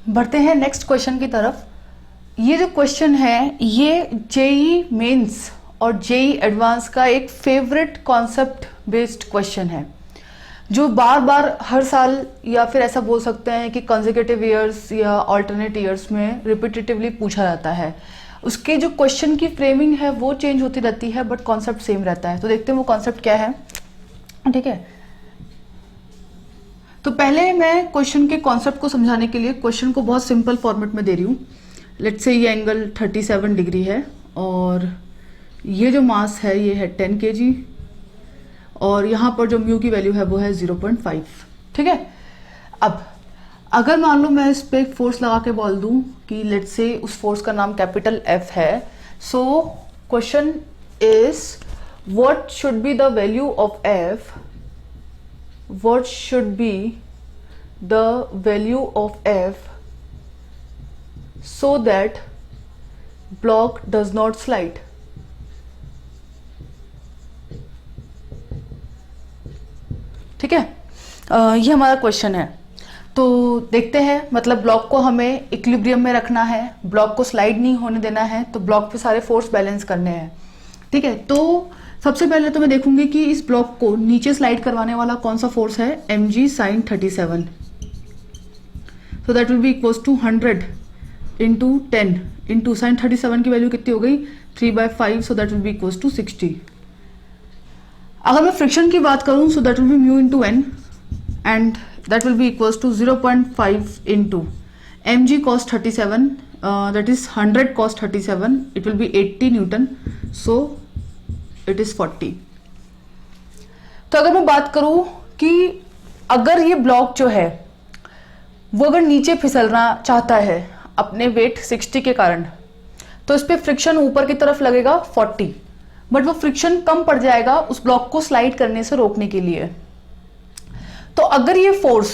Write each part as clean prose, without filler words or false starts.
बढ़ते हैं next question की तरफ। ये जो क्वेश्चन है ये जेई मेंस और जेई एडवांस का एक फेवरेट कॉन्सेप्ट बेस्ड क्वेश्चन है, जो बार बार हर साल या फिर ऐसा बोल सकते हैं कि कंसेक्यूटिव ईयर्स या अल्टरनेट ईयर्स में रिपीटेटिवली पूछा जाता है। उसके जो क्वेश्चन की फ्रेमिंग है वो चेंज होती रहती है बट कॉन्सेप्ट सेम रहता है। तो देखते हैं वो कॉन्सेप्ट क्या है। ठीक है, तो पहले मैं क्वेश्चन के कॉन्सेप्ट को समझाने के लिए क्वेश्चन को बहुत सिंपल फॉर्मेट में दे रही हूँ। लेट्स से ये एंगल 37 डिग्री है और ये जो मास है ये है 10 kg और यहाँ पर जो म्यू की वैल्यू है वो है 0.5। ठीक है, अब अगर मान लो मैं इस पे एक फोर्स लगा के बोल दूं कि लेट्स से उस फोर्स का नाम कैपिटल F है। So question is what should be the value of F, what should be the value of F so that block does not slide। ठीक है, ये हमारा क्वेश्चन है। तो देखते हैं, मतलब ब्लॉक को हमें इक्विलिब्रियम में रखना है, ब्लॉक को स्लाइड नहीं होने देना है, तो ब्लॉक पे सारे फोर्स बैलेंस करने हैं। ठीक है, तो सबसे पहले तो मैं देखूंगी कि इस ब्लॉक को नीचे स्लाइड करवाने वाला कौन सा फोर्स है, mg sin 37। So that will be equals to 100 into 10 into sine 37 की वैल्यू कितनी हो गई 3/5। So that will be equals to 60। अगर मैं फ्रिक्शन की बात करूं so that will be mu into N and that will be equals to 0.5 into mg cos 37 that is 100 cos 37, it will be 80 newton. So it is 40। तो अगर मैं बात करूं कि अगर ये ब्लॉक जो है वो अगर नीचे फिसलना चाहता है अपने वेट 60 के कारण, तो इस पे फ्रिक्शन ऊपर की तरफ लगेगा 40, बट वो फ्रिक्शन कम पड़ जाएगा उस ब्लॉक को स्लाइड करने से रोकने के लिए। तो अगर ये फोर्स,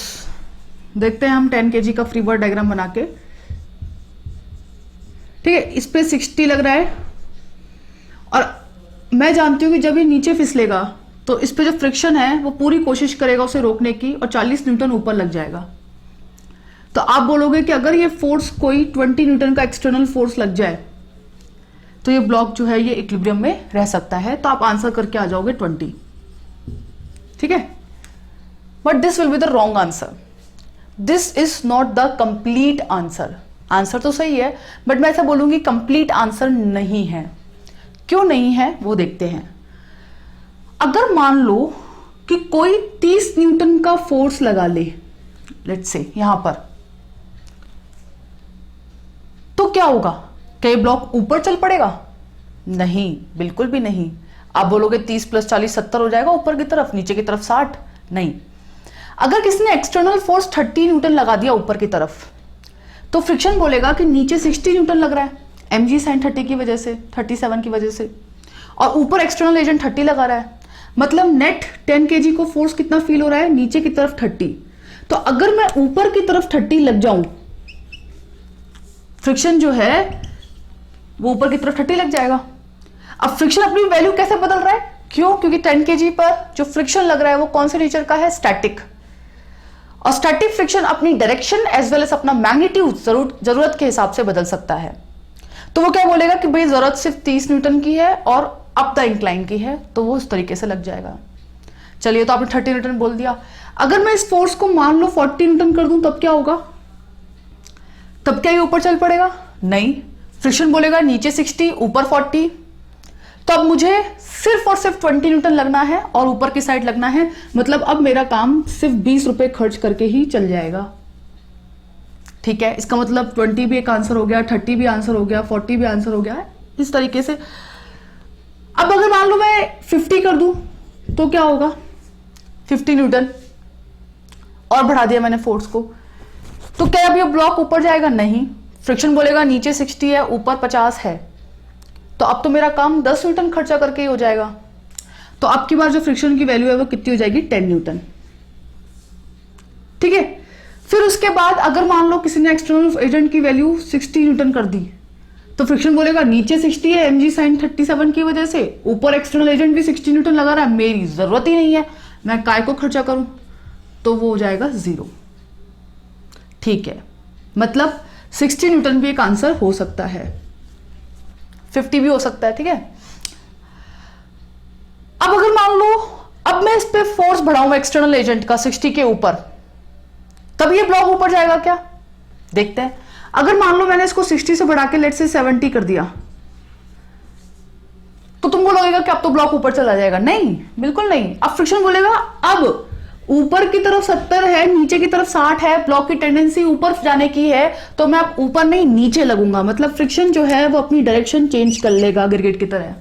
देखते हैं हम 10 kg का फ्री बॉडी डायग्राम बना के। ठीक है, इस पे 60 लग रहा है और मैं जानती हूं कि जब ये नीचे फिसलेगा तो इस पे जो फ्रिक्शन है वो पूरी कोशिश करेगा उसे रोकने की और 40 न्यूटन ऊपर लग जाएगा। तो आप बोलोगे कि अगर ये फोर्स कोई 20 न्यूटन का एक्सटर्नल फोर्स लग जाए तो ये ब्लॉक जो है ये इक्विलिब्रियम में रह सकता है। तो आप आंसर करके आ जाओगे 20। ठीक है, but this will be the wrong answer. This is not the complete answer. Answer तो सही है बट मैं ऐसा बोलूंगी कंप्लीट आंसर नहीं है। क्यों नहीं है वो देखते हैं। अगर मान लो कि कोई 30 न्यूटन का फोर्स लगा ले, लेट्स से यहां पर, तो क्या होगा? क्या ये ब्लॉक ऊपर चल पड़ेगा? नहीं, बिल्कुल भी नहीं। आप बोलोगे 30 + 40 70 हो जाएगा ऊपर की तरफ, नीचे की तरफ 60। नहीं, अगर किसी ने एक्सटर्नल फोर्स 30 न्यूटन लगा दिया ऊपर की तरफ, तो फ्रिक्शन बोलेगा कि नीचे 60 न्यूटन लग रहा है mg sin 30 की वजह से, 37 की वजह से, और ऊपर एक्सटर्नल एजेंट 30 लगा रहा है। मतलब नेट 10 kg को फोर्स कितना फील हो रहा है? नीचे की तरफ 30। तो अगर मैं ऊपर की तरफ 30 लग जाऊं, फ्रिक्शन जो है वो ऊपर की तरफ 30 लग जाएगा। अब फ्रिक्शन अपनी वैल्यू कैसे बदल रहा है? क्यों? क्योंकि 10 kg पर जो फ्रिक्शन लग रहा है वो कौन से नेचर का है? स्टैटिक। और स्टैटिक फ्रिक्शन अपनी डायरेक्शन एज वेल एज अपना मैग्नीट्यूड जरूरत के हिसाब से बदल सकता है। तो वो क्या बोलेगा कि भाई जरूरत सिर्फ 30 न्यूटन की है और अप द इंक्लाइन की है, तो वो उस तरीके से लग जाएगा। चलिए, तो आपने 30 न्यूटन बोल दिया। अगर मैं इस फोर्स को मान लो 40 न्यूटन कर दूं तब क्या होगा? तब क्या ये ऊपर चल पड़ेगा? नहीं, फ्रिक्शन बोलेगा नीचे 60 ऊपर 40। तो अब मुझे सिर्फ और सिर्फ 20 न्यूटन लगना है और ऊपर की साइड लगना है। मतलब अब मेरा काम सिर्फ 20 रुपए खर्च करके ही चल जाएगा। ठीक है, इसका मतलब 20 भी एक आंसर हो गया, 30 भी आंसर हो गया, 40 भी आंसर हो गया, इस तरीके से। अब अगर मान लो मैं 50 कर दूं तो क्या होगा? 50 न्यूटन और बढ़ा दिया मैंने फोर्स को, तो क्या अब ये ब्लॉक ऊपर जाएगा? नहीं, फ्रिक्शन बोलेगा नीचे 60 है ऊपर 50 है। तो अब तो मेरा काम 10 न्यूटन खर्चा करके ही हो जाएगा। तो अब की बार जो फ्रिक्शन की वैल्यू है वो कितनी हो जाएगी? 10 न्यूटन। ठीक है, फिर उसके बाद अगर मान लो किसी ने एक्सटर्नल एजेंट की वैल्यू 60 न्यूटन कर दी, तो फ्रिक्शन बोलेगा नीचे 60 है mg sin 37 की वजह से, ऊपर एक्सटर्नल एजेंट भी 60 न्यूटन लगा रहा है, मेरी जरूरत ही नहीं है, मैं काय को खर्चा करूं, तो वो हो जाएगा 0। ठीक है, मतलब 60 न्यूटन भी एक आंसर हो सकता है, 50 भी हो सकता है। ठीक है, अब अगर मान लो अब मैं इस पे फोर्स बढ़ाऊं एक्सटर्नल एजेंट का 60 के ऊपर, तब ये ब्लॉक ऊपर जाएगा क्या? देखते हैं। अगर मान लो मैंने इसको 60 से बढ़ा के लेट्स से 70 कर दिया, तो तुम बोलोगे कि अब तो ब्लॉक ऊपर चला जाएगा। नहीं, बिल्कुल नहीं। अब फ्रिक्शन बोलेगा अब ऊपर की तरफ 70 है, नीचे की तरफ 60 है, ब्लॉक की टेंडेंसी ऊपर जाने की है, तो मैं अब ऊपर नहीं नीचे लगूंगा। मतलब फ्रिक्शन जो है वो अपनी डायरेक्शन चेंज कर लेगा गिरगिट की तरह।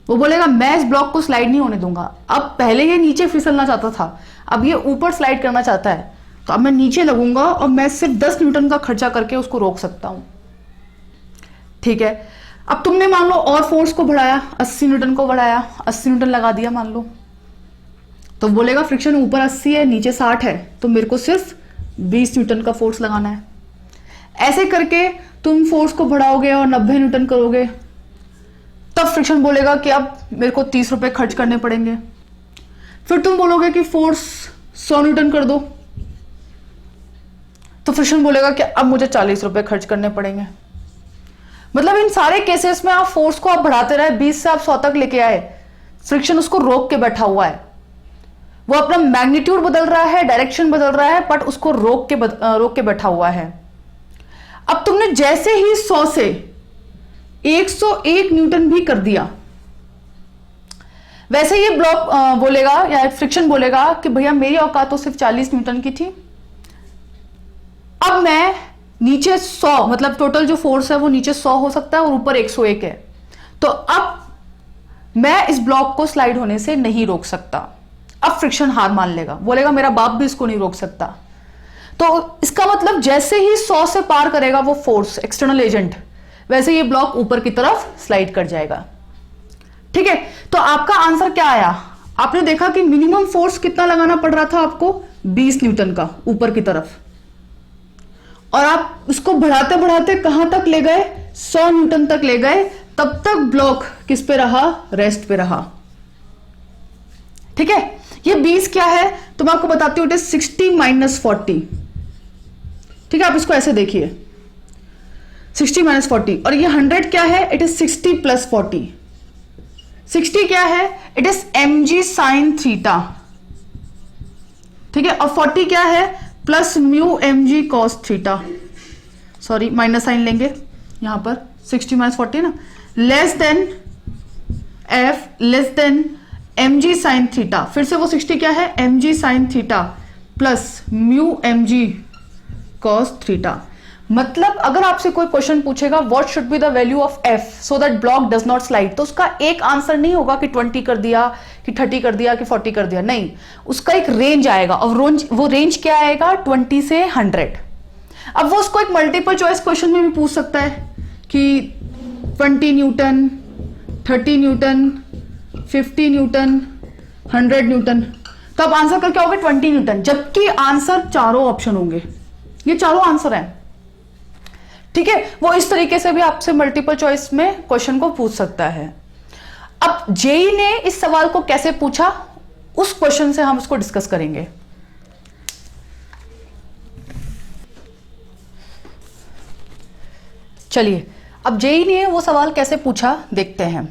वो बोलेगा मैं इस ब्लॉक को स्लाइड नहीं होने दूंगा। अब पहले ये नीचे फिसलना चाहता था, अब ये ऊपर स्लाइड करना चाहता है, तो अब मैं नीचे लगूंगा और मैं सिर्फ 10 न्यूटन का खर्चा करके उसको रोक सकता हूं। ठीक है, अब तुमने मान लो और फोर्स को बढ़ाया, 80 न्यूटन को बढ़ाया, 80 न्यूटन लगा दिया मान लो, तो बोलेगा फ्रिक्शन ऊपर 80 है नीचे 60 है, तो मेरे को सिर्फ 20 न्यूटन का फोर्स लगाना है। ऐसे करके तुम फोर्स को बढ़ाओगे और 90 न्यूटन करोगे, तब फ्रिक्शन बोलेगा कि अब मेरे को 30 रुपए खर्च करने पड़ेंगे। फिर तुम बोलोगे कि फोर्स 100 न्यूटन कर दो, तो फ्रिक्शन बोलेगा कि अब मुझे 40 रुपए खर्च करने पड़ेंगे। मतलब इन सारे केसेस में आप फोर्स को आप बढ़ाते रहे, 20 से आप 100 तक लेके आए, फ्रिक्शन उसको रोक के बैठा हुआ है। वो अपना मैग्नीट्यूड बदल रहा है, डायरेक्शन बदल रहा है, बट उसको रोक के बैठा हुआ है। अब तुमने जैसे ही 100 से 101 न्यूटन भी कर दिया, वैसे ये ब्लॉक बोलेगा या फ्रिक्शन बोलेगा कि भैया मेरी औकात तो सिर्फ 40 न्यूटन की थी, अब मैं नीचे 100, मतलब टोटल जो फोर्स है वो नीचे 100 हो सकता है और ऊपर 101 है, तो अब मैं इस ब्लॉक को स्लाइड होने से नहीं रोक सकता। अब फ्रिक्शन हार मान लेगा, बोलेगा मेरा बाप भी इसको नहीं रोक सकता। तो इसका मतलब जैसे ही 100 से पार करेगा वो फोर्स एक्सटर्नल एजेंट, वैसे ये ब्लॉक ऊपर की तरफ स्लाइड कर जाएगा। ठीक है, तो आपका आंसर क्या आया? आपने देखा कि मिनिमम फोर्स कितना लगाना पड़ रहा था आपको, 20 न्यूटन का ऊपर की तरफ, और आप इसको बढ़ाते बढ़ाते कहां तक ले गए, 100 न्यूटन तक ले गए, तब तक ब्लॉक किस पे रहा, रेस्ट पे रहा। ठीक है, ये 20 क्या है तो मैं आपको बताती हूं, इट इज 60 माइनस 40। ठीक है, आप इसको ऐसे देखिए, 60 माइनस 40, और ये 100 क्या है, इट इज 60 प्लस 40। 60 क्या है, it is mg sine theta. ठीक है, और 40 क्या है, plus mu mg cos theta. Sorry, minus sine लेंगे यहां पर, 60 माइनस 40 ना, less than f less than mg sine theta. फिर से वो 60 क्या है, mg sine theta plus mu mg cos theta. मतलब अगर आपसे कोई क्वेश्चन पूछेगा what should be the value of f so that block does not slide, तो उसका एक आंसर नहीं होगा कि 20 कर दिया, कि 30 कर दिया, कि 40 कर दिया, नहीं, उसका एक रेंज आएगा, और वो रेंज क्या आएगा, 20 से 100। अब वो उसको एक मल्टीपल चॉइस क्वेश्चन में भी पूछ सकता है कि 20 न्यूटन, 30 न्यूटन, 50 न्यूटन, 100 न्यूटन, तो अब आंसर का क्या होगा, 20 न्यूटन, जबकि आंसर चारों ऑप्शन होंगे, ये चारों आंसर हैं। ठीक है, वो इस तरीके से भी आपसे मल्टीपल चॉइस में क्वेश्चन को पूछ सकता है। अब जेई ने इस सवाल को कैसे पूछा, उस क्वेश्चन से हम उसको डिस्कस करेंगे। चलिए, अब जेई ने वो सवाल कैसे पूछा देखते हैं।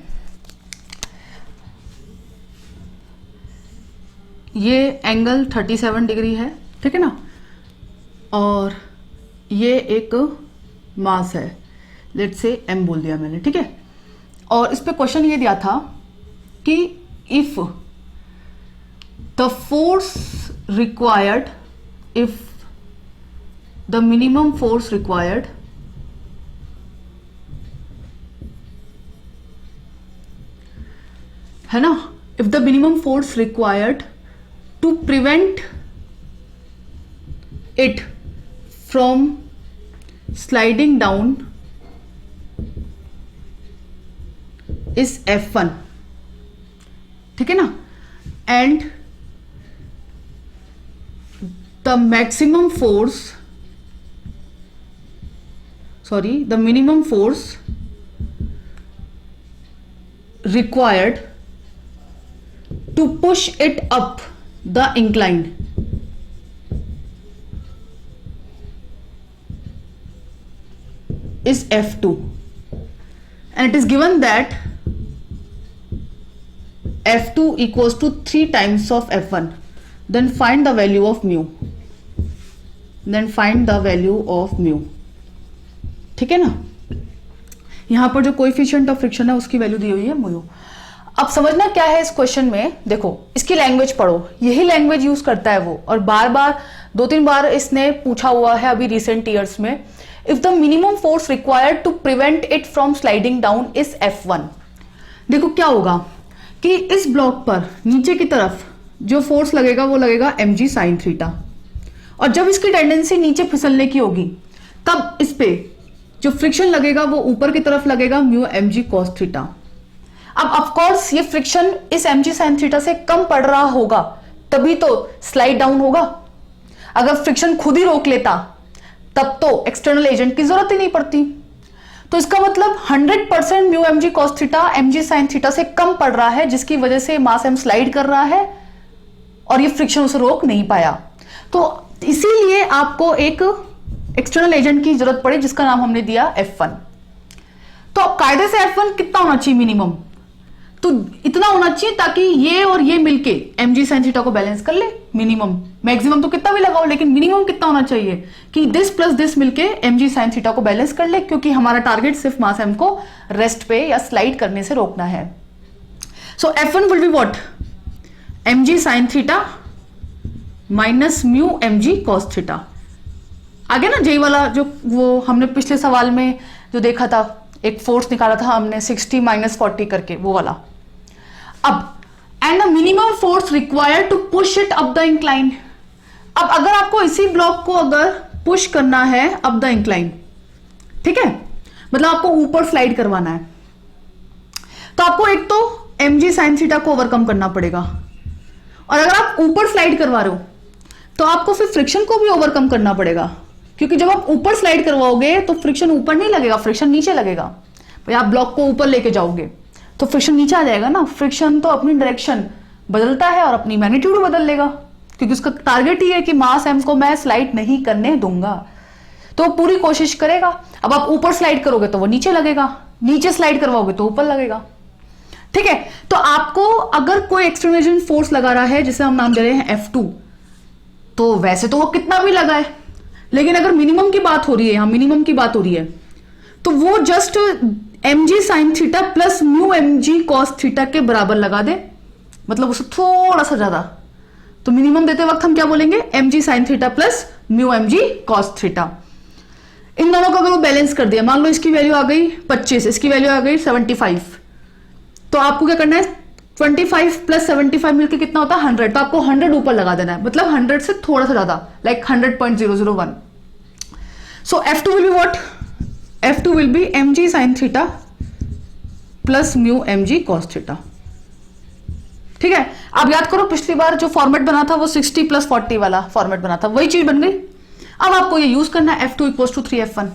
ये एंगल 37 डिग्री है, ठीक है ना, और ये एक मास है, लेट्स से m बोल दिया मैंने, ठीक है, और इस पे क्वेश्चन ये दिया था कि if the force required, if the minimum force required है ना, if the minimum force required to prevent it from sliding down is F1, ठीक है ना, and the maximum force, sorry, the minimum force required to push it up the incline is F2 and it is given that F2 equals to 3 times of F1, then find the value of mu. ठीक है ना, यहां पर जो coefficient of friction है उसकी value दी हुई है म्यू। अब समझना क्या है इस क्वेश्चन में, देखो इसकी लैंग्वेज पढ़ो, यही लैंग्वेज यूज करता है वो, और बार बार 2-3 बार इसने पूछा हुआ है अभी रिसेंट ईयर्स में। If the minimum force required to prevent it from sliding down is F1, देखो क्या होगा कि इस ब्लॉक पर नीचे की तरफ जो फोर्स लगेगा वो लगेगा mg sin थीटा, और जब इसकी टेंडेंसी नीचे फिसलने की होगी तब इस पे जो फ्रिक्शन लगेगा वो ऊपर की तरफ लगेगा म्यू mg cos थीटा। अब ऑफ कोर्स ये फ्रिक्शन इस mg sin थीटा से कम पड़ रहा होगा तभी तो स्लाइड डाउन होगा। अगर फ्रिक्शन खुद ही रोक लेता तब तो एक्सटर्नल एजेंट की जरूरत ही नहीं पड़ती। तो इसका मतलब 100% mu mg cos theta mg sin theta से कम पड़ रहा है, जिसकी वजह से मास m स्लाइड कर रहा है और ये फ्रिक्शन उसे रोक नहीं पाया। तो इसीलिए आपको एक एक्सटर्नल एजेंट की जरूरत पड़ी जिसका नाम हमने दिया F1। तो अब कायदे से F1 कितना होना चाहिए मिनिमम, तो इतना होना चाहिए ताकि ये और ये मिलके mg sin थीटा को बैलेंस कर ले। मिनिमम, मैक्सिमम तो कितना भी लगाओ लेकिन मिनिमम कितना होना चाहिए कि दिस प्लस दिस मिलके mg sin थीटा को बैलेंस कर ले, क्योंकि हमारा टारगेट सिर्फ मास m को रेस्ट पे या स्लाइड करने से रोकना है। सो F1 will be what, mg sin theta minus mu mg cos theta. आगे ना जेई वाला जो वो हमने पिछले सवाल में जो देखा था, एक फोर्स निकाला था हमने 60 माइनस 40 करके, वो वाला। अब and the minimum force required to push it up the incline. अब अगर आपको इसी ब्लॉक को अगर पुश करना है अप द इंक्लाइन, ठीक है, मतलब आपको ऊपर स्लाइड करवाना है, तो आपको एक तो mg sin थीटा को ओवरकम करना पड़ेगा, और अगर आप ऊपर स्लाइड करवा रहे हो तो आपको फिर फ्रिक्शन को भी ओवरकम करना पड़ेगा, क्योंकि जब आप ऊपर स्लाइड करवाओगे तो फ्रिक्शन ऊपर नहीं लगेगा, फ्रिक्शन नीचे लगेगा। भाई आप ब्लॉक को ऊपर लेके जाओगे तो फ्रिक्शन नीचे आ जाएगा ना। फ्रिक्शन तो अपनी डायरेक्शन बदलता है और अपनी मैग्नीट्यूड बदल लेगा, क्योंकि उसका टारगेट ही है कि मास m को मैं स्लाइड नहीं करने दूंगा, तो वो पूरी कोशिश करेगा। अब आप ऊपर स्लाइड करोगे तो वो नीचे लगेगा, नीचे स्लाइड करवाओगे तो ऊपर लगेगा, ठीक है। तो आपको अगर कोई एक्सटर्नल फोर्स लगा रहा है जिसे हम नाम दे रहे हैं F2, तो वैसे तो वो कितना भी लगाए, लेकिन अगर मिनिमम की बात हो रही है, यहां मिनिमम की बात हो रही है, तो वो just mg sin theta plus mu mg cos theta के बराबर लगा दे, मतलब उससे थोड़ा सा ज्यादा। तो मिनिमम देते वक्त हम क्या बोलेंगे, mg sin theta plus mu mg cos theta. इन दोनों को अगर वो बैलेंस कर दिया, मान लो इसकी वैल्यू आ गई 25, इसकी वैल्यू आ गई 75, तो आपको क्या करना है, 25 प्लस 75 मिलकर कितना होता है 100, तो आपको 100 ऊपर लगा देना है, मतलब 100 से थोड़ा सा ज्यादा, like 100.001। So F2 will be what, F2 will be mg sin theta plus mu mg cos theta, ठीक है। अब याद करो पिछली बार जो फॉर्मेट बना था वो 60 प्लस 40 वाला फॉर्मेट बना था, वही चीज बन गई। अब आपको ये यूज करना है F2 इक्वल्स टू 3F1,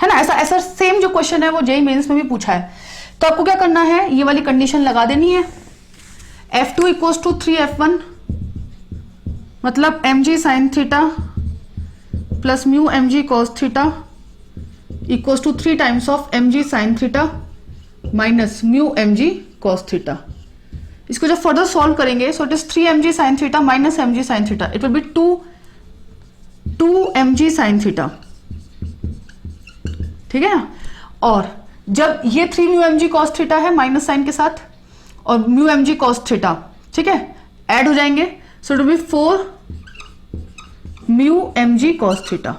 है ना। ऐसा सेम जो क्वेश्चन है वो जेईई मेंस में भी पूछा है। तो आपको क्या करना है, ये वाली कंडीशन लगा देनी है, F2 इक्वल्स टू 3F1 मतलब mg sin theta plus mu mg cos theta equals to 3 times of mg sin theta minus mu mg cos theta. इसको जब फर्दर सॉल्व करेंगे, so it is 3 mg sin theta minus mg sin theta, it will be 2 mg sin theta, ठीक है ना। और जब ये 3 mu mg cos theta है माइनस साइन के साथ, और म्यू mg cos थीटा, ठीक है, ऐड हो जाएंगे, सो it will B 4 mu mg cos theta.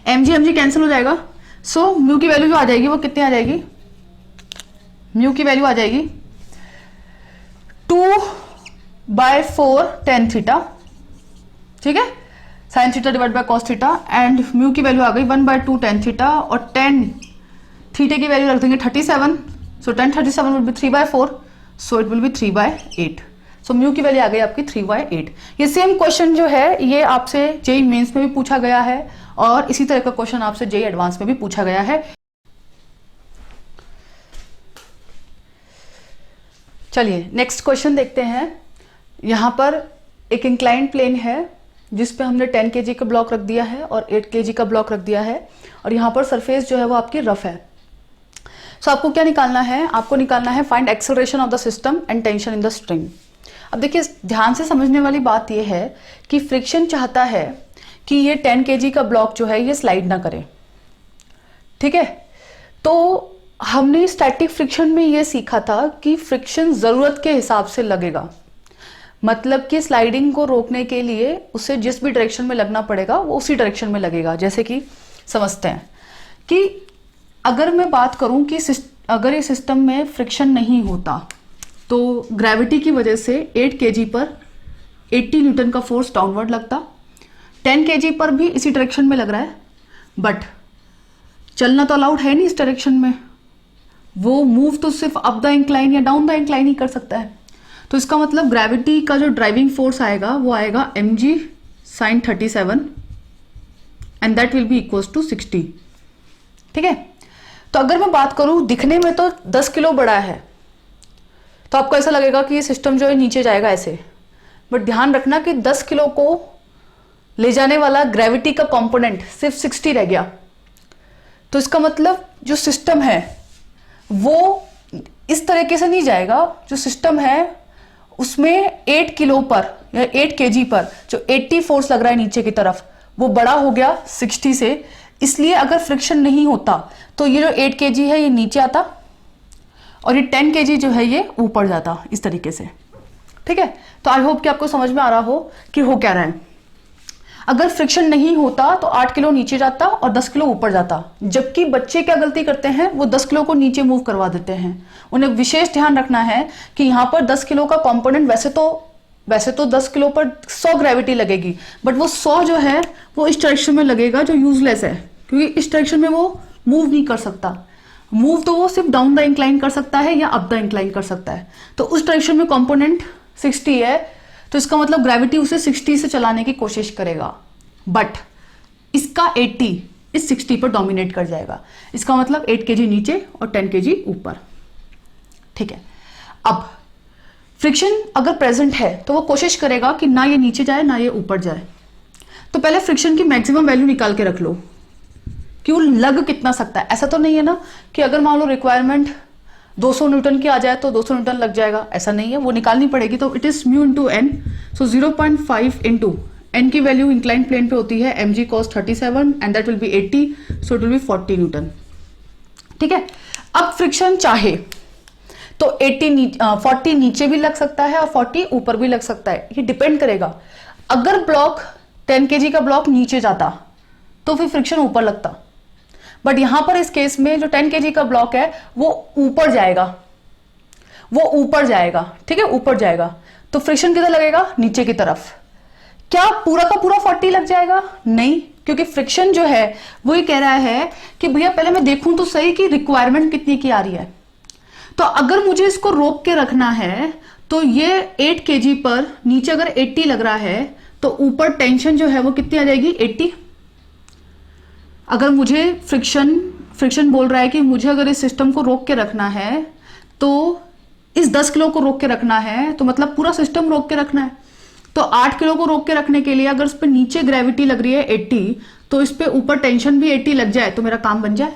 mg cancel हो जाएगा, सो म्यू की वैल्यू जो आ जाएगी वो कितनी आ जाएगी, म्यू की वैल्यू आ जाएगी 2/4 tan थीटा, ठीक है, sine theta divide by cos theta, and mu की वैल्यू आ गई 1/2 tan थीटा, और tan थीटा की वैल्यू रख देंगे 37, सो tan 37 will be 3/4, so it will B 3/8। So mu की वैल्यू आ गई आपकी 3/8। ये सेम क्वेश्चन जो है ये आपसे जेईई मेंस में भी पूछा गया है, और इसी तरह का क्वेश्चन आपसे जेईई एडवांस में भी पूछा गया है। चलिए नेक्स्ट क्वेश्चन देखते हैं। यहां पर एक इंक्लाइंड प्लेन है जिस पे हमने 10 kg का ब्लॉक रख दिया है और 8 kg का ब्लॉक रख दिया है, और यहाँ पर सरफेस जो है वो आपकी रफ है। सो आपको क्या निकालना है? आपको निकालना है find acceleration of the system and tension in the string. अब देखिए, ध्यान से समझने वाली बात यह है कि फ्रिक्शन चाहता है कि ये 10 kg का ब्लॉक जो है ये स्लाइड ना करे, ठीक है। तो हमने स्टैटिक फ्रिक्शन में ये सीखा था कि फ्रिक्शन जरूरत के हिसाब से लगेगा, मतलब कि स्लाइडिंग को रोकने के लिए उसे जिस भी डायरेक्शन में लगना पड़ेगा वो उसी डायरेक्शन में लगेगा। जैसे कि समझते हैं कि अगर मैं बात करूं कि अगर ये सिस्टम में फ्रिक्शन नहीं होता तो ग्रेविटी की वजह से 8 kg पर 80 न्यूटन का फोर्स डाउनवर्ड लगता, 10 kg पर भी इसी डायरेक्शन में लग रहा है, बट चलना तो अलाउड है नहीं इस डायरेक्शन में, वो मूव तो सिर्फ अप द इंक्लाइन या डाउन द इंक्लाइन ही कर सकता है। तो इसका मतलब ग्रेविटी का जो ड्राइविंग फोर्स आएगा वो आएगा mg sin 37 and that will be equals to 60, ठीक है। तो अगर मैं बात करूं, दिखने में तो 10 किलो बड़ा है, तो आपको ऐसा लगेगा कि ये सिस्टम जो है नीचे जाएगा ऐसे, बट ध्यान रखना कि 10 किलो को ले जाने वाला ग्रेविटी का कंपोनेंट सिर्फ 60 रह गया। तो इसका मतलब जो सिस्टम है वो इस तरीके से नहीं जाएगा। जो सिस्टम है उसमें 8 किलो पर या 8 kg पर जो 80 फोर्स लग रहा है नीचे की तरफ वो बड़ा हो गया 60 से, इसलिए अगर फ्रिक्शन नहीं होता तो ये जो 8 kg है ये नीचे आता और ये 10 kg जो है ये ऊपर जाता, इस तरीके से, ठीक है। तो आई होप कि आपको समझ में आ रहा हो कि हो क्या रहा है। अगर फ्रिक्शन नहीं होता तो 8 किलो नीचे जाता और 10 किलो ऊपर जाता, जबकि बच्चे क्या गलती करते हैं, वो 10 किलो को नीचे मूव करवा देते हैं। उन्हें विशेष ध्यान रखना है कि यहाँ पर 10 किलो का कंपोनेंट वैसे तो 10 किलो पर 100 ग्रेविटी लगेगी, बट वो 100 जो है वो इस डायरेक्शन में लगेगा जो यूजलेस है, क्योंकि इस डायरेक्शन में वो मूव नहीं कर सकता। मूव तो वो सिर्फ डाउन द इंक्लाइन कर सकता है या अप द इंक्लाइन कर सकता है। तो उस डायरेक्शन में कंपोनेंट 60 है, तो इसका मतलब ग्रेविटी उसे 60 से चलाने की कोशिश करेगा, बट इसका 80 इस 60 पर डोमिनेट कर जाएगा। इसका मतलब 8 kg नीचे और 10 kg ऊपर, ठीक है। अब फ्रिक्शन अगर प्रेजेंट है तो वो कोशिश करेगा कि ना ये नीचे जाए ना ये ऊपर जाए। तो पहले फ्रिक्शन की मैक्सिमम वैल्यू निकाल के रख लो कि वो लग कितना सकता है। ऐसा तो नहीं है ना कि अगर मान लो रिक्वायरमेंट 200 न्यूटन की आ जाए तो 200 न्यूटन लग जाएगा, ऐसा नहीं है, वो निकालनी पड़ेगी। तो it is mu into N, so 0.5 into N की वैल्यू इंक्लाइन प्लेन पे होती है mg cos 37 and that will be 80, so it will be 40 newton, ठीक है। अब फ्रिक्शन चाहे तो 40 नीचे भी लग सकता है और 40 ऊपर भी लग सकता है, ये डिपेंड करेगा। अगर ब्लॉक 10 kg का ब्लॉक नीचे जाता तो फिर फ्रिक्शन ऊपर लगता, बट यहां पर इस केस में जो 10 kg का ब्लॉक है वो ऊपर जाएगा, ठीक है, ऊपर जाएगा। तो फ्रिक्शन किधर लगेगा? नीचे की तरफ। क्या पूरा का पूरा 40 लग जाएगा? नहीं, क्योंकि फ्रिक्शन जो है वो ये कह रहा है कि भैया पहले मैं देखूं तो सही कि रिक्वायरमेंट कितनी की आ रही है। तो अगर मुझे इसको रोक के रखना है तो ये 8 kg पर नीचे अगर 80 लग रहा है तो ऊपर टेंशन जो है वो कितनी आ जाएगी? 80। अगर मुझे फ्रिक्शन बोल रहा है कि मुझे अगर इस सिस्टम को रोक के रखना है तो इस 10 किलो को रोक के रखना है, तो मतलब पूरा सिस्टम रोक के रखना है। तो 8 किलो को रोक के रखने के लिए अगर इस पे नीचे ग्रेविटी लग रही है 80, तो इस पे ऊपर टेंशन भी 80 लग जाए तो मेरा काम बन जाए।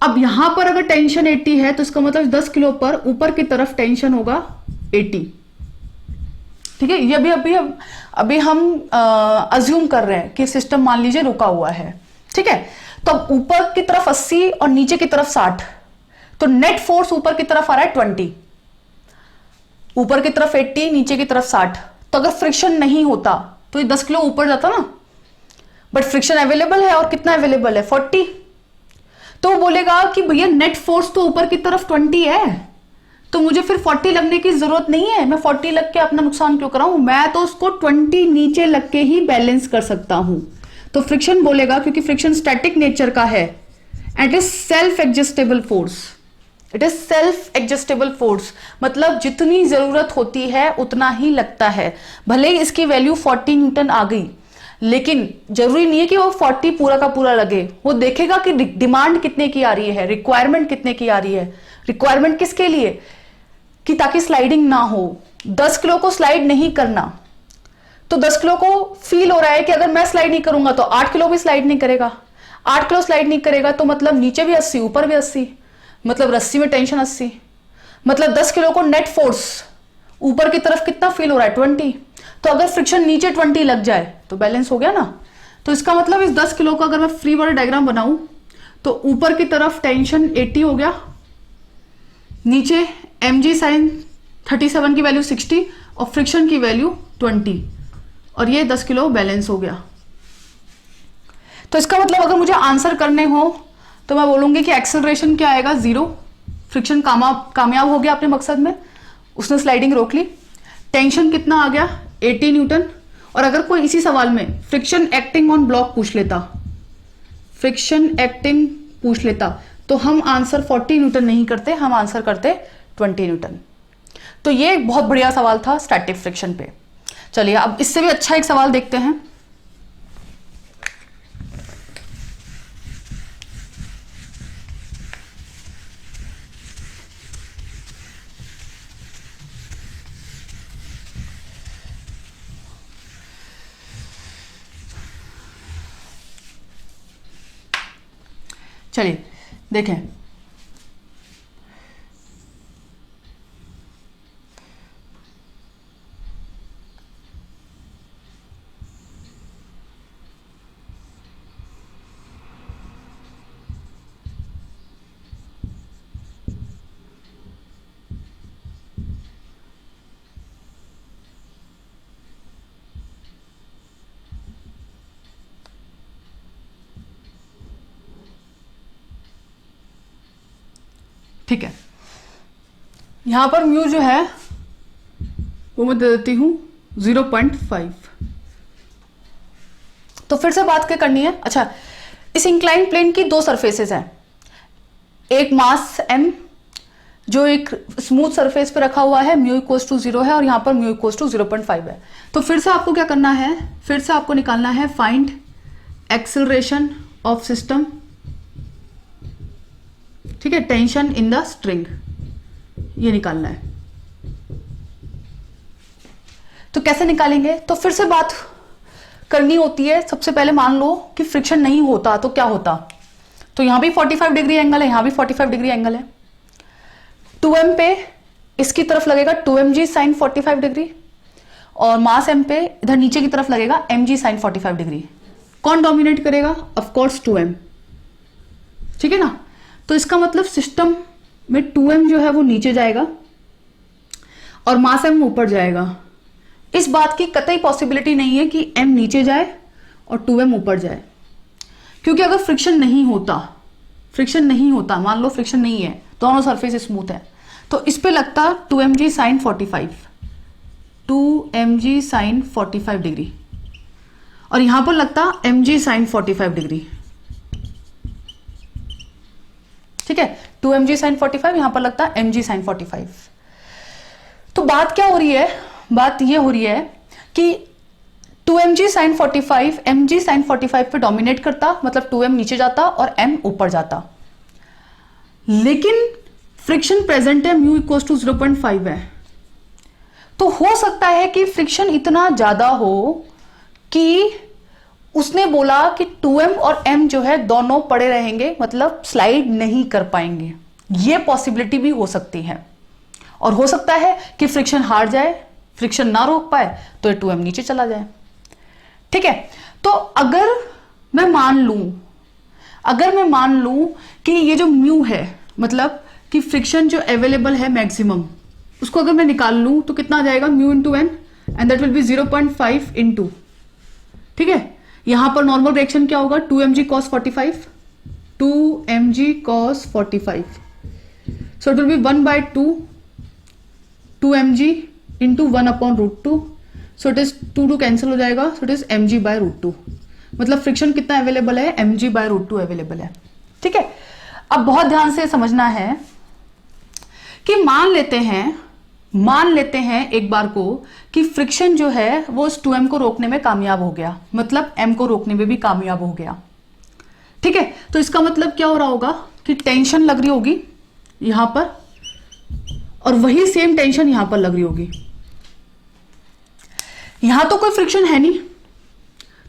अब यहां पर अगर टेंशन 80 है तो इसका मतलब 10 किलो पर ऊपर की तरफ टेंशन होगा 80, ठीक है। ये अभी हम अज्यूम कर रहे हैं कि सिस्टम मान लीजिए रुका हुआ है, ठीक है। तो ऊपर की तरफ 80 और नीचे की तरफ 60, तो नेट फोर्स ऊपर की तरफ आ रहा है 20, ऊपर की तरफ 80 नीचे की तरफ 60। तो अगर फ्रिक्शन नहीं होता तो ये 10 किलो ऊपर जाता ना, बट फ्रिक्शन अवेलेबल है और कितना अवेलेबल है? 40। तो वो बोलेगा कि भैया नेट फोर्स तो ऊपर की तरफ 20 है, तो मुझे फिर 40 लगने की जरूरत नहीं है, मैं 40 लग के अपना नुकसान क्यों कराऊं, मैं तो उसको 20 नीचे लग के ही बैलेंस कर सकता हूं। तो फ्रिक्शन बोलेगा, क्योंकि फ्रिक्शन स्टैटिक नेचर का है, and it is self adjustable force. It is self adjustable force, मतलब जितनी जरूरत होती है उतना ही लगता है। भले ही इसकी वैल्यू 40 न्यूटन आ गई, लेकिन जरूरी नहीं है कि वो 40 पूरा का पूरा लगे। वो देखेगा कि डिमांड कितने की आ रही है, रिक्वायरमेंट कितने की आ रही है। रिक्वायरमेंट किसके लिए? कि ताकि स्लाइडिंग ना हो, 10 किलो को स्लाइड नहीं करना, तो 10 किलो को फील हो रहा है कि अगर मैं स्लाइड नहीं करूंगा तो 8 किलो भी स्लाइड नहीं करेगा, 8 किलो स्लाइड नहीं करेगा तो मतलब नीचे भी 80 ऊपर भी 80, मतलब रस्सी में टेंशन 80, मतलब 10 किलो को नेट फोर्स ऊपर की तरफ कितना फील हो रहा है 20। तो अगर फ्रिक्शन नीचे 20 लग जाए तो बैलेंस हो गया ना। तो इसका मतलब इस 10 किलो का अगर मैं फ्री बॉडी डायग्राम बनाऊं तो ऊपर की तरफ टेंशन 80 हो गया, नीचे mg sin 37 की वैल्यू 60 और फ्रिक्शन की वैल्यू 20 और ये 10 किलो बैलेंस हो गया। तो इसका मतलब अगर मुझे आंसर करने हो तो मैं बोलूंगी कि एक्सेलरेशन क्या आएगा 0, फ्रिक्शन कामयाब हो गया अपने मकसद में, उसने स्लाइडिंग रोक ली। टेंशन कितना आ गया 80 न्यूटन। और अगर कोई इसी सवाल में फ्रिक्शन एक्टिंग ऑन ब्लॉक पूछ लेता, फ्रिक्शन एक्टिंग पूछ लेता तो हम आंसर 40 न्यूटन नहीं करते, हम आंसर करते 20 न्यूटन। तो ये एक बहुत बढ़िया सवाल था स्टैटिक फ्रिक्शन पे। चलिए अब इससे भी अच्छा एक सवाल देखते हैं। चलिए देखें, ठीक है, यहां पर म्यू जो है वो मैं दे देती हूं 0.5। तो फिर से बात क्या करनी है। अच्छा, इस इंक्लाइन प्लेन की दो सरफेसेस हैं, एक मास m जो एक स्मूथ सरफेस पे रखा हुआ है, म्यू इक्वल्स टू 0 है और यहां पर म्यू इक्वल्स टू 0.5 है। तो फिर से आपको क्या करना है, फिर से आपको निकालना है फाइंड एक्सेलरेशन ऑफ सिस्टम, ठीक है, टेंशन इन द स्ट्रिंग, ये निकालना है। तो कैसे निकालेंगे, तो फिर से बात करनी होती है। सबसे पहले मान लो कि फ्रिक्शन नहीं होता तो क्या होता, तो यहां भी 45 डिग्री एंगल है, यहां भी 45 डिग्री एंगल है। 2m पे इसकी तरफ लगेगा 2mg साइन 45 डिग्री और मास m पे इधर नीचे की तरफ लगेगा mg साइन 45 डिग्री। कौन डोमिनेट करेगा, ऑफ कोर्स 2m, ठीक है ना। तो इसका मतलब सिस्टम में 2m जो है वो नीचे जाएगा और मास m ऊपर जाएगा। इस बात की कतई पॉसिबिलिटी नहीं है कि m नीचे जाए और 2m ऊपर जाए, क्योंकि अगर फ्रिक्शन नहीं होता, मान लो फ्रिक्शन नहीं है, दोनों सरफेस स्मूथ है, तो इस पे लगता 2mg साइन 45 डिग्री और यहां पर लगता mg साइन 45 डिग्री, ठीक है। 2mg साइन 45 यहां पर लगता है mg साइन 45। तो बात क्या हो रही है, बात ये हो रही है कि 2mg साइन 45 mg साइन 45 पे डोमिनेट करता, मतलब 2m नीचे जाता और m ऊपर जाता, लेकिन फ्रिक्शन प्रेजेंट है, म्यू इक्वल्स टू 0.5 है। तो हो सकता है कि फ्रिक्शन इतना ज्यादा हो कि उसने बोला कि 2m और m जो है दोनों पड़े रहेंगे, मतलब स्लाइड नहीं कर पाएंगे। ये पॉसिबिलिटी भी हो सकती है। और हो सकता है कि फ्रिक्शन हार जाए, फ्रिक्शन ना रोक पाए तो ये 2m नीचे चला जाए, ठीक है। तो अगर मैं मान लूं कि ये जो म्यू है, मतलब कि फ्रिक्शन जो अवेलेबल है मैक्सिमम, उसको अगर मैं निकाल लूं तो कितना आ जाएगा, mu into N and that will be 0.5 into, ठीक है। यहां पर नॉर्मल रिएक्शन क्या होगा, 2mg cos 45, 2mg cos 45, so it will be 1/2 2mg into 1/√2, so it is 2 cancel हो जाएगा, so it is mg/√2, मतलब फ्रिक्शन कितना अवेलेबल है, mg/√2 अवेलेबल है, ठीक है। अब बहुत ध्यान से समझना है कि मान लेते हैं एक बार को कि फ्रिक्शन जो है वो उस 2m को रोकने में कामयाब हो गया, मतलब m को रोकने में भी कामयाब हो गया, ठीक है। तो इसका मतलब क्या हो रहा होगा कि टेंशन लग रही होगी यहां पर और वही सेम टेंशन यहां पर लग रही होगी। यहां तो कोई फ्रिक्शन है नहीं,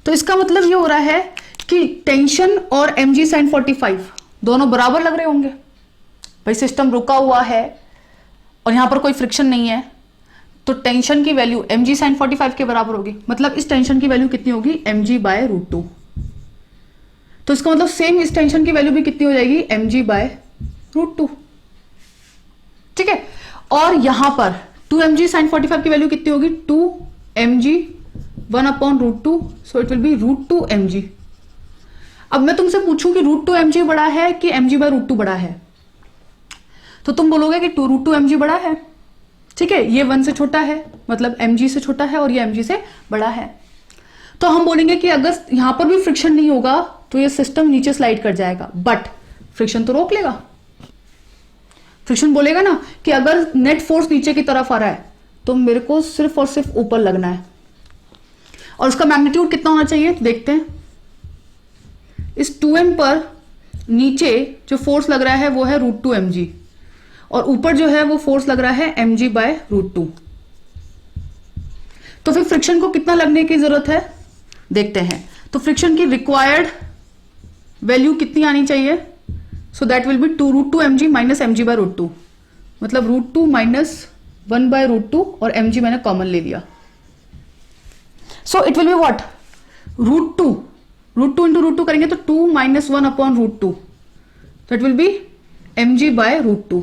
तो इसका मतलब ये हो रहा है कि टेंशन और mg sin 45 दोनों बराबर लग रहे होंगे। भाई सिस्टम रुका हुआ है और यहां पर कोई फ्रिक्शन नहीं है, तो टेंशन की वैल्यू mg sin 45 के बराबर होगी। मतलब इस टेंशन की वैल्यू कितनी होगी, mg/√2। तो इसका मतलब सेम इस टेंशन की वैल्यू भी कितनी हो जाएगी, mg/√2। ठीक है, और यहां पर 2mg sin 45 की वैल्यू कितनी होगी, 2mg 1/√2, so it will B √2mg। अब मैं तुमसे पूछूं कि √2mg बड़ा है कि mg/√2 बड़ा है, तो तुम बोलोगे कि √2mg बड़ा है। ठीक है, ये 1 से छोटा है, मतलब mg से छोटा है, और ये mg से बड़ा है। तो हम बोलेंगे कि अगर यहां पर भी फ्रिक्शन नहीं होगा तो ये सिस्टम नीचे स्लाइड कर जाएगा, बट फ्रिक्शन तो रोक लेगा। फ्रिक्शन बोलेगा ना कि अगर नेट फोर्स नीचे की तरफ आ रहा है तो मेरे को सिर्फ और सिर्फ ऊपर लगना है, और उसका मैग्नीट्यूड कितना होना चाहिए, देखते हैं। इस 2m पर नीचे जो फोर्स लग रहा है वो है √2mg, और ऊपर जो है वो फोर्स लग रहा है mg/√2। तो फिर फ्रिक्शन को कितना लगने की जरूरत है, देखते हैं। तो फ्रिक्शन की रिक्वायर्ड वैल्यू कितनी आनी चाहिए, सो that will B 2√2mg minus mg/√2, मतलब √2 माइनस 1/√2, और mg मैंने कॉमन ले लिया। सो it will be what, √2 into √2 करेंगे तो 2 माइनस 1/√2, तो इट विल बी mg/√2।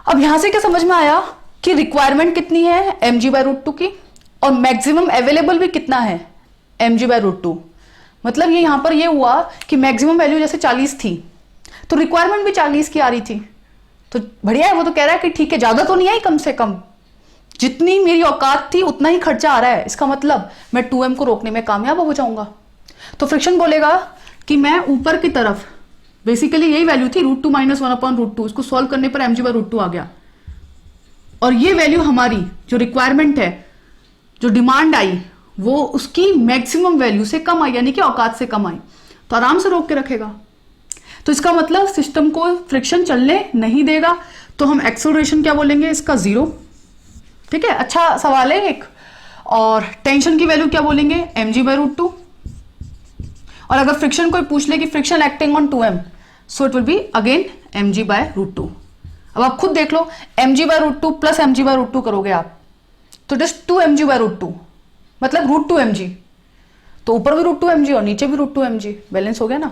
अब यहां से क्या समझ में आया कि रिक्वायरमेंट कितनी है, mg/√2 की, और मैक्सिमम अवेलेबल भी कितना है, mg/√2। मतलब ये यहां पर ये हुआ कि मैक्सिमम वैल्यू जैसे 40 थी तो रिक्वायरमेंट भी 40 की आ रही थी, तो बढ़िया है। वो तो कह रहा है कि ठीक है, ज्यादा तो नहीं आई, कम से कम जितनी मेरी औकात थी उतना ही खर्चा आ रहा है, इसका मतलब मैं 2m को रोकने में कामयाब हो जाऊंगा। तो फ्रिक्शन बोलेगा कि मैं ऊपर की तरफ, बेसिकली यही वैल्यू थी √2 माइनस 1/√2, इसको सॉल्व करने पर mg/√2 आ गया, और ये वैल्यू हमारी जो रिक्वायरमेंट है, जो डिमांड आई, वो उसकी मैक्सिमम वैल्यू से कम आई, यानी कि औकात से कम आई, तो आराम से रोक के रखेगा। तो इसका मतलब सिस्टम को फ्रिक्शन चलने नहीं देगा, तो हम एक्सेलरेशन क्या बोलेंगे, इसका 0। ठीक है, अच्छा सवाल है एक। और टेंशन की वैल्यू क्या बोलेंगे, mg/√2। और अगर फ्रिक्शन कोई पूछ ले कि friction acting on 2m, so it will be again mg/√2। अब आप खुद देख लो, mg/√2 प्लस mg/√2 करोगे आप तो इट इज 2mg/√2, मतलब √2mg, तो ऊपर भी √2mg और नीचे भी √2mg, बैलेंस हो गया ना।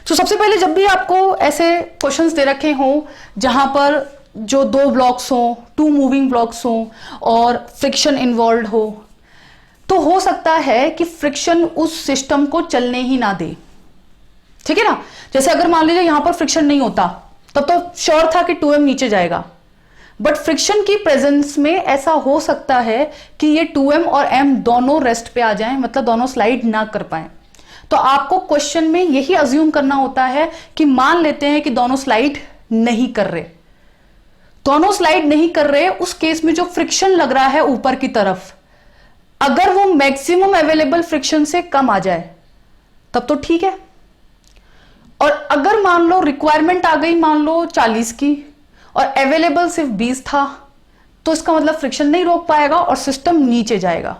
तो सबसे पहले जब भी आपको ऐसे क्वेश्चंस दे रखे हों जहां पर जो 2 ब्लॉक्स हो, 2 मूविंग ब्लॉक्स हो और फ्रिक्शन इन्वॉल्व हो सकता है कि फ्रिक्शन उस सिस्टम को चलने ही ना दे। ठीक है ना, जैसे अगर मान लीजिए यहां पर फ्रिक्शन नहीं होता तब तो श्योर था कि 2m नीचे जाएगा, बट फ्रिक्शन की प्रेजेंस में ऐसा हो सकता है कि ये 2m और m दोनों रेस्ट पे आ जाएं, मतलब दोनों स्लाइड ना कर पाए। तो आपको क्वेश्चन में यही अज्यूम करना होता है कि मान लेते हैं कि दोनों स्लाइड नहीं कर रहे, दोनों स्लाइड नहीं कर रहे, उस केस में जो फ्रिक्शन लग रहा है ऊपर की तरफ, अगर वो मैक्सिमम अवेलेबल फ्रिक्शन से कम आ जाए तब तो ठीक है। और अगर मान लो रिक्वायरमेंट आ गई मान लो 40 की और अवेलेबल सिर्फ 20 था, तो इसका मतलब फ्रिक्शन नहीं रोक पाएगा और सिस्टम नीचे जाएगा।